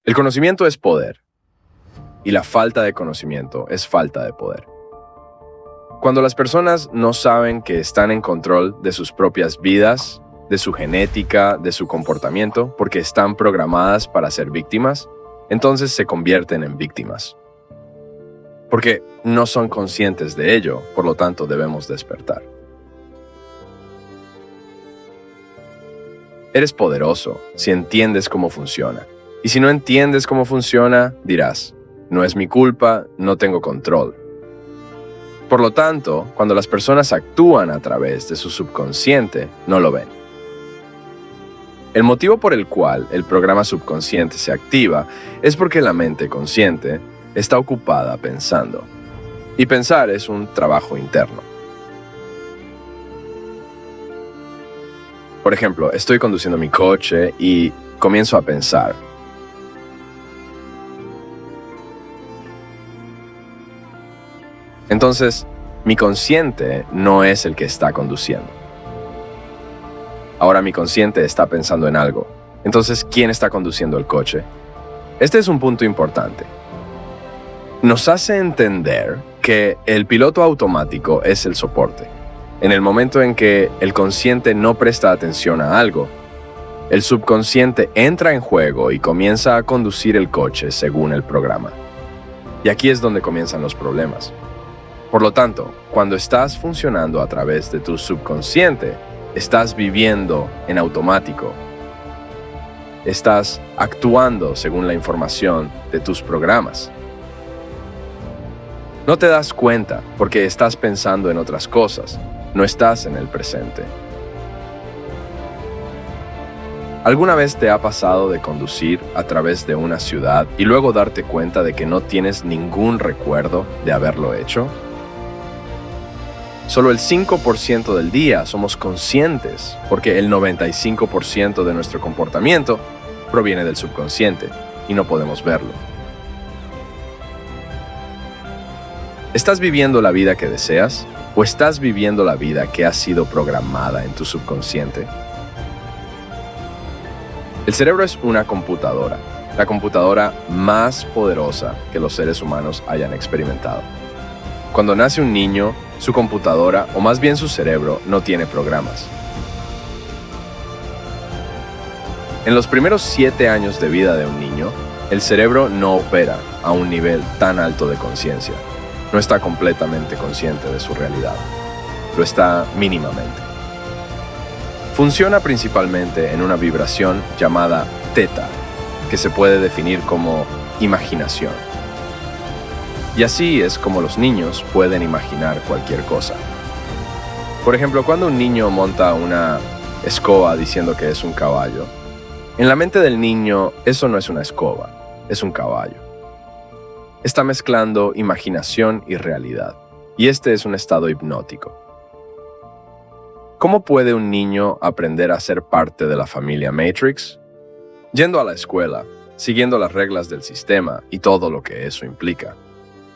El conocimiento es poder, y la falta de conocimiento es falta de poder. Cuando las personas no saben que están en control de sus propias vidas, de su genética, de su comportamiento, porque están programadas para ser víctimas, entonces se convierten en víctimas. Porque no son conscientes de ello, por lo tanto debemos despertar. Eres poderoso si entiendes cómo funciona. Y si no entiendes cómo funciona, dirás, no es mi culpa, no tengo control. Por lo tanto, cuando las personas actúan a través de su subconsciente, no lo ven. El motivo por el cual el programa subconsciente se activa es porque la mente consciente está ocupada pensando. Y pensar es un trabajo interno. Por ejemplo, estoy conduciendo mi coche y comienzo a pensar. Entonces, mi consciente no es el que está conduciendo. Ahora mi consciente está pensando en algo. Entonces, ¿quién está conduciendo el coche? Este es un punto importante. Nos hace entender que el piloto automático es el soporte. En el momento en que el consciente no presta atención a algo, el subconsciente entra en juego y comienza a conducir el coche según el programa. Y aquí es donde comienzan los problemas. Por lo tanto, cuando estás funcionando a través de tu subconsciente, estás viviendo en automático. Estás actuando según la información de tus programas. No te das cuenta porque estás pensando en otras cosas, no estás en el presente. ¿Alguna vez te ha pasado de conducir a través de una ciudad y luego darte cuenta de que no tienes ningún recuerdo de haberlo hecho? Solo el 5% del día somos conscientes, porque el 95% de nuestro comportamiento proviene del subconsciente y no podemos verlo. ¿Estás viviendo la vida que deseas o estás viviendo la vida que ha sido programada en tu subconsciente? El cerebro es una computadora, la computadora más poderosa que los seres humanos hayan experimentado. Cuando nace un niño, su computadora, o más bien su cerebro, no tiene programas. En los primeros 7 años de vida de un niño, el cerebro no opera a un nivel tan alto de conciencia. No está completamente consciente de su realidad. Lo está mínimamente. Funciona principalmente en una vibración llamada teta, que se puede definir como imaginación. Y así es como los niños pueden imaginar cualquier cosa. Por ejemplo, cuando un niño monta una escoba diciendo que es un caballo, en la mente del niño eso no es una escoba, es un caballo. Está mezclando imaginación y realidad, y este es un estado hipnótico. ¿Cómo puede un niño aprender a ser parte de la familia Matrix? Yendo a la escuela, siguiendo las reglas del sistema y todo lo que eso implica.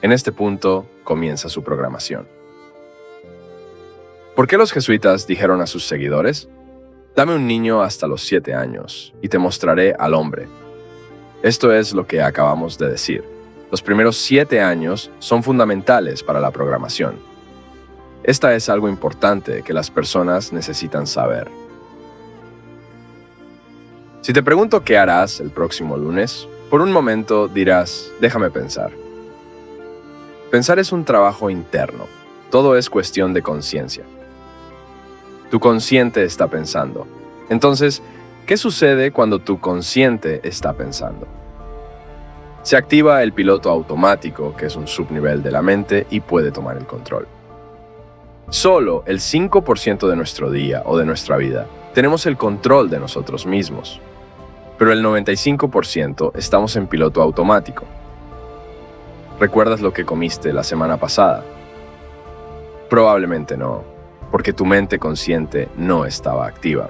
En este punto comienza su programación. ¿Por qué los jesuitas dijeron a sus seguidores? Dame un niño hasta los 7 años y te mostraré al hombre. Esto es lo que acabamos de decir. Los primeros 7 años son fundamentales para la programación. Esta es algo importante que las personas necesitan saber. Si te pregunto qué harás el próximo lunes, por un momento dirás, déjame pensar. Pensar es un trabajo interno. Todo es cuestión de conciencia. Tu consciente está pensando. Entonces, ¿qué sucede cuando tu consciente está pensando? Se activa el piloto automático, que es un subnivel de la mente y puede tomar el control. Solo el 5% de nuestro día o de nuestra vida tenemos el control de nosotros mismos. Pero el 95% estamos en piloto automático. ¿Recuerdas lo que comiste la semana pasada? Probablemente no, porque tu mente consciente no estaba activa.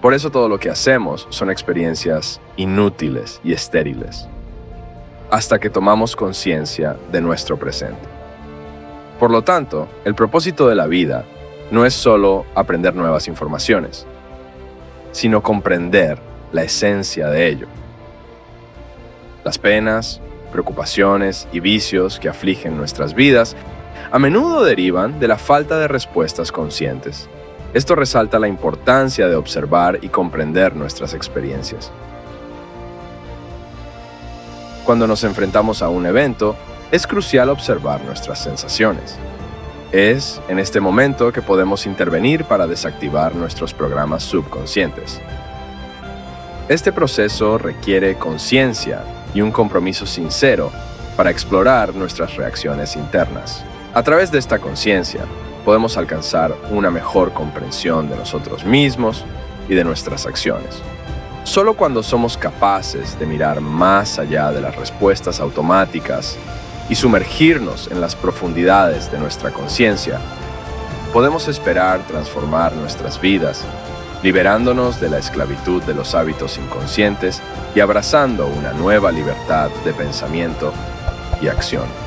Por eso todo lo que hacemos son experiencias inútiles y estériles, hasta que tomamos conciencia de nuestro presente. Por lo tanto, el propósito de la vida no es solo aprender nuevas informaciones, sino comprender la esencia de ello. Las penas, preocupaciones y vicios que afligen nuestras vidas a menudo derivan de la falta de respuestas conscientes. Esto resalta la importancia de observar y comprender nuestras experiencias. Cuando nos enfrentamos a un evento, es crucial observar nuestras sensaciones. Es en este momento que podemos intervenir para desactivar nuestros programas subconscientes. Este proceso requiere conciencia y un compromiso sincero para explorar nuestras reacciones internas. A través de esta conciencia, podemos alcanzar una mejor comprensión de nosotros mismos y de nuestras acciones. Solo cuando somos capaces de mirar más allá de las respuestas automáticas y sumergirnos en las profundidades de nuestra conciencia, podemos esperar transformar nuestras vidas, liberándonos de la esclavitud de los hábitos inconscientes y abrazando una nueva libertad de pensamiento y acción.